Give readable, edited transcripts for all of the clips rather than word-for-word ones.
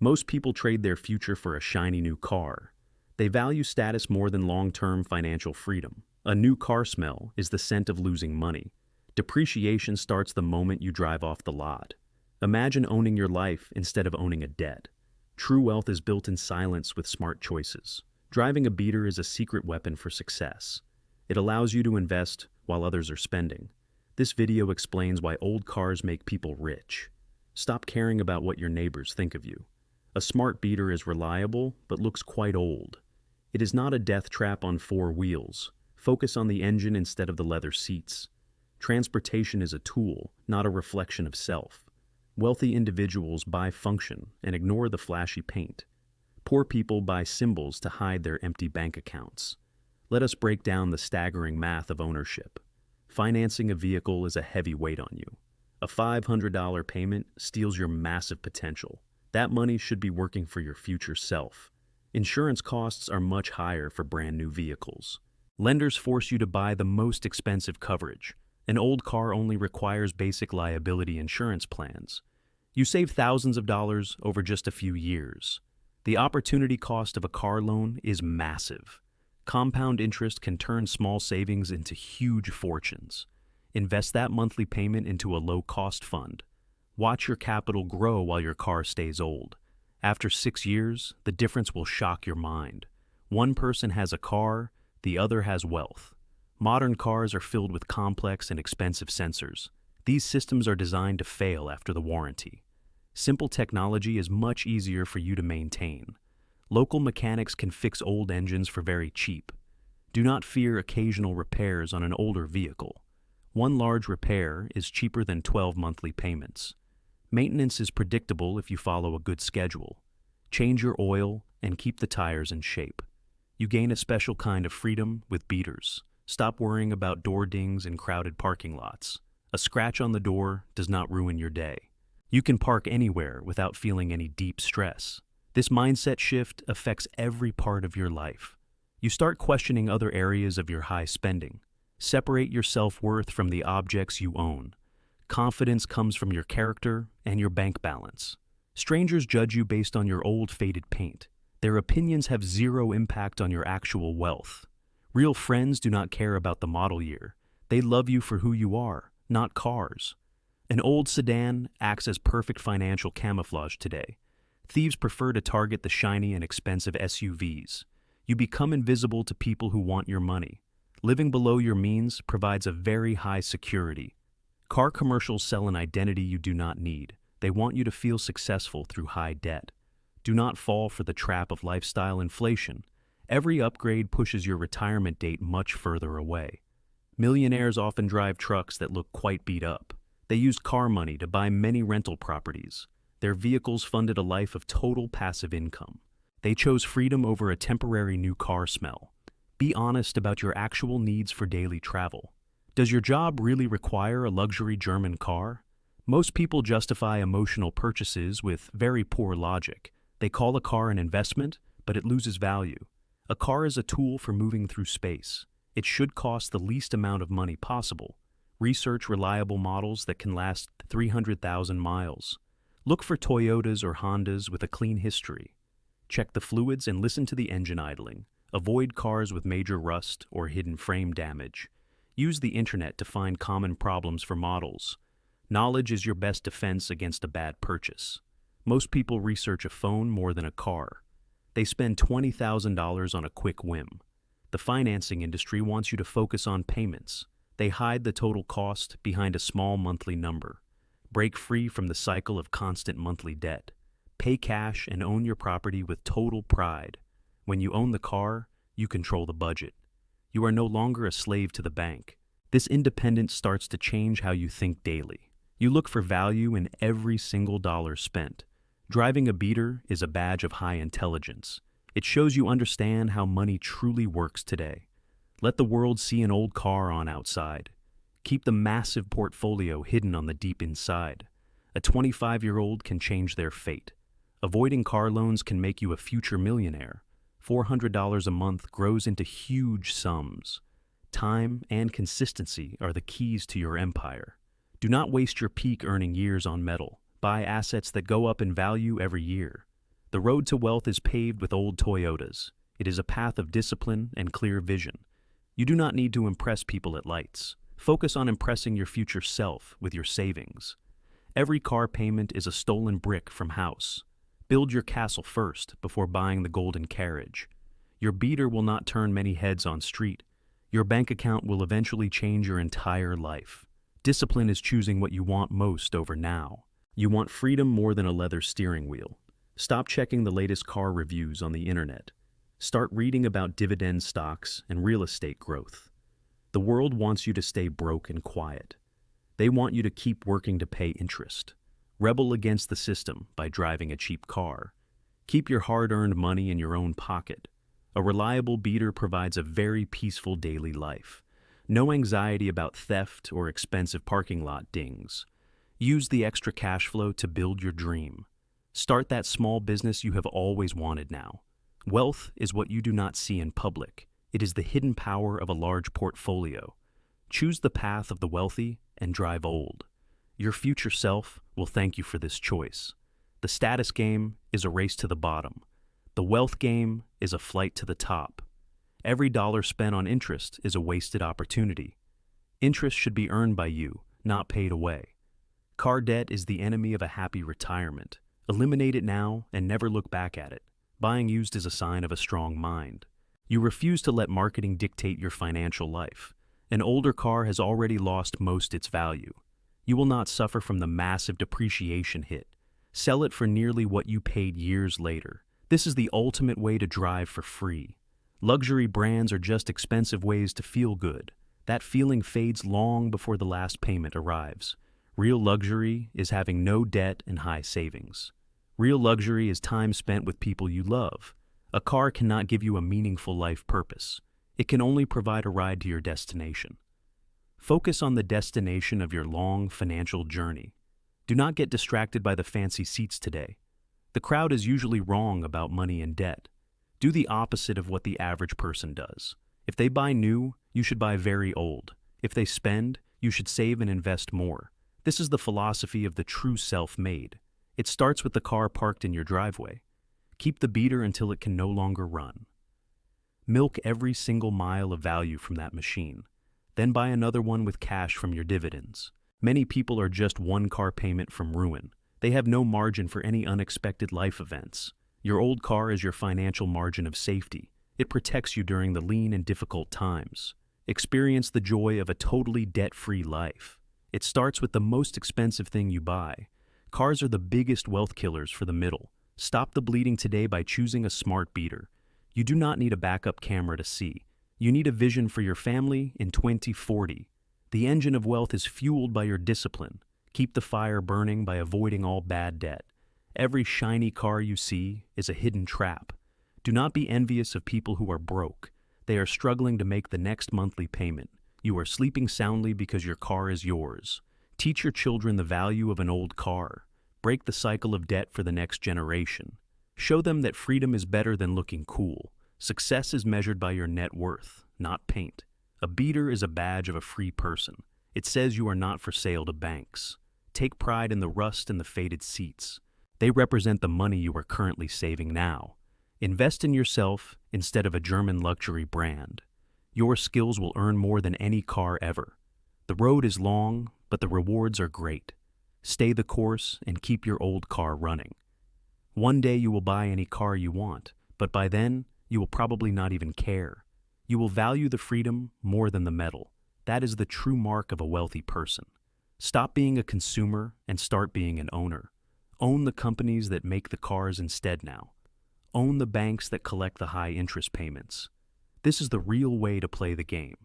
Most people trade their future for a shiny new car. They value status more than long-term financial freedom. A new car smell is the scent of losing money. Depreciation starts the moment you drive off the lot. Imagine owning your life instead of owning a debt. True wealth is built in silence with smart choices. Driving a beater is a secret weapon for success. It allows you to invest while others are spending. This video explains why old cars make people rich. Stop caring about what your neighbors think of you. A smart beater is reliable, but looks quite old. It is not a death trap on four wheels. Focus on the engine instead of the leather seats. Transportation is a tool, not a reflection of self. Wealthy individuals buy function and ignore the flashy paint. Poor people buy symbols to hide their empty bank accounts. Let us break down the staggering math of ownership. Financing a vehicle is a heavy weight on you. A $500 payment steals your massive potential. That money should be working for your future self. Insurance costs are much higher for brand new vehicles. Lenders force you to buy the most expensive coverage. An old car only requires basic liability insurance plans. You save thousands of dollars over just a few years. The opportunity cost of a car loan is massive. Compound interest can turn small savings into huge fortunes. Invest that monthly payment into a low-cost fund. Watch your capital grow while your car stays old. After 6 years, the difference will shock your mind. One person has a car, the other has wealth. Modern cars are filled with complex and expensive sensors. These systems are designed to fail after the warranty. Simple technology is much easier for you to maintain. Local mechanics can fix old engines for very cheap. Do not fear occasional repairs on an older vehicle. One large repair is cheaper than 12 monthly payments. Maintenance is predictable if you follow a good schedule. Change your oil and keep the tires in shape. You gain a special kind of freedom with beaters. Stop worrying about door dings in crowded parking lots. A scratch on the door does not ruin your day. You can park anywhere without feeling any deep stress. This mindset shift affects every part of your life. You start questioning other areas of your high spending. Separate your self-worth from the objects you own. Confidence comes from your character and your bank balance. Strangers judge you based on your old faded paint. Their opinions have zero impact on your actual wealth. Real friends do not care about the model year. They love you for who you are, not cars. An old sedan acts as perfect financial camouflage today. Thieves prefer to target the shiny and expensive SUVs. You become invisible to people who want your money. Living below your means provides a very high security. Car commercials sell an identity you do not need. They want you to feel successful through high debt. Do not fall for the trap of lifestyle inflation. Every upgrade pushes your retirement date much further away. Millionaires often drive trucks that look quite beat up. They use car money to buy many rental properties. Their vehicles funded a life of total passive income. They chose freedom over a temporary new car smell. Be honest about your actual needs for daily travel. Does your job really require a luxury German car? Most people justify emotional purchases with very poor logic. They call a car an investment, but it loses value. A car is a tool for moving through space. It should cost the least amount of money possible. Research reliable models that can last 300,000 miles. Look for Toyotas or Hondas with a clean history. Check the fluids and listen to the engine idling. Avoid cars with major rust or hidden frame damage. Use the internet to find common problems for models. Knowledge is your best defense against a bad purchase. Most people research a phone more than a car. They spend $20,000 on a quick whim. The financing industry wants you to focus on payments. They hide the total cost behind a small monthly number. Break free from the cycle of constant monthly debt. Pay cash and own your property with total pride. When you own the car, you control the budget. You are no longer a slave to the bank. This independence starts to change how you think daily. You look for value in every single dollar spent. Driving a beater is a badge of high intelligence. It shows you understand how money truly works today. Let the world see an old car on outside. Keep the massive portfolio hidden on the deep inside. A 25-year-old can change their fate. Avoiding car loans can make you a future millionaire. $400 a month grows into huge sums. Time and consistency are the keys to your empire. Do not waste your peak earning years on metal. Buy assets that go up in value every year. The road to wealth is paved with old Toyotas. It is a path of discipline and clear vision. You do not need to impress people at lights. Focus on impressing your future self with your savings. Every car payment is a stolen brick from house. Build your castle first before buying the golden carriage. Your beater will not turn many heads on street. Your bank account will eventually change your entire life. Discipline is choosing what you want most over now. You want freedom more than a leather steering wheel. Stop checking the latest car reviews on the internet. Start reading about dividend stocks and real estate growth. The world wants you to stay broke and quiet. They want you to keep working to pay interest. Rebel against the system by driving a cheap car. Keep your hard-earned money in your own pocket. A reliable beater provides a very peaceful daily life. No anxiety about theft or expensive parking lot dings. Use the extra cash flow to build your dream. Start that small business you have always wanted now. Wealth is what you do not see in public. It is the hidden power of a large portfolio. Choose the path of the wealthy and drive old. Your future self will thank you for this choice. The status game is a race to the bottom. The wealth game is a flight to the top. Every dollar spent on interest is a wasted opportunity. Interest should be earned by you, not paid away. Car debt is the enemy of a happy retirement. Eliminate it now and never look back at it. Buying used is a sign of a strong mind. You refuse to let marketing dictate your financial life. An older car has already lost most its value. You will not suffer from the massive depreciation hit. Sell it for nearly what you paid years later. This is the ultimate way to drive for free. Luxury brands are just expensive ways to feel good. That feeling fades long before the last payment arrives. Real luxury is having no debt and high savings. Real luxury is time spent with people you love. A car cannot give you a meaningful life purpose. It can only provide a ride to your destination. Focus on the destination of your long financial journey. Do not get distracted by the fancy seats today. The crowd is usually wrong about money and debt. Do the opposite of what the average person does. If they buy new, you should buy very old. If they spend, you should save and invest more. This is the philosophy of the true self-made. It starts with the car parked in your driveway. Keep the beater until it can no longer run. Milk every single mile of value from that machine. Then buy another one with cash from your dividends. Many people are just one car payment from ruin. They have no margin for any unexpected life events. Your old car is your financial margin of safety. It protects you during the lean and difficult times. Experience the joy of a totally debt-free life. It starts with the most expensive thing you buy. Cars are the biggest wealth killers for the middle. Stop the bleeding today by choosing a smart beater. You do not need a backup camera to see. You need a vision for your family in 2040. The engine of wealth is fueled by your discipline. Keep the fire burning by avoiding all bad debt. Every shiny car you see is a hidden trap. Do not be envious of people who are broke. They are struggling to make the next monthly payment. You are sleeping soundly because your car is yours. Teach your children the value of an old car. Break the cycle of debt for the next generation. Show them that freedom is better than looking cool. Success is measured by your net worth, not paint. A beater is a badge of a free person. It says you are not for sale to banks. Take pride in the rust and the faded seats. They represent the money you are currently saving now. Invest in yourself instead of a German luxury brand. Your skills will earn more than any car ever. The road is long, but the rewards are great. Stay the course and keep your old car running. One day you will buy any car you want, but by then, you will probably not even care. You will value the freedom more than the metal. That is the true mark of a wealthy person. Stop being a consumer and start being an owner. Own the companies that make the cars instead now. Own the banks that collect the high interest payments. This is the real way to play the game.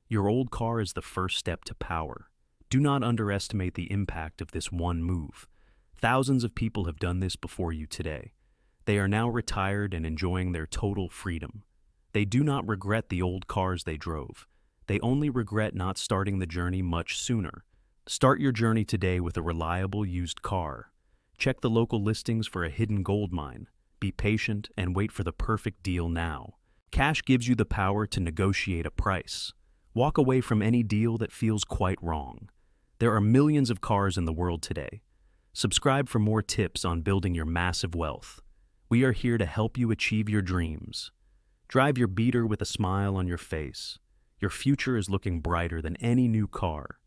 Your old car is the first step to power. Do not underestimate the impact of this one move. Thousands of people have done this before you today. They are now retired and enjoying their total freedom. They do not regret the old cars they drove. They only regret not starting the journey much sooner. Start your journey today with a reliable used car. Check the local listings for a hidden gold mine. Be patient and wait for the perfect deal now. Cash gives you the power to negotiate a price. Walk away from any deal that feels quite wrong. There are millions of cars in the world today. Subscribe for more tips on building your massive wealth. We are here to help you achieve your dreams. Drive your beater with a smile on your face. Your future is looking brighter than any new car.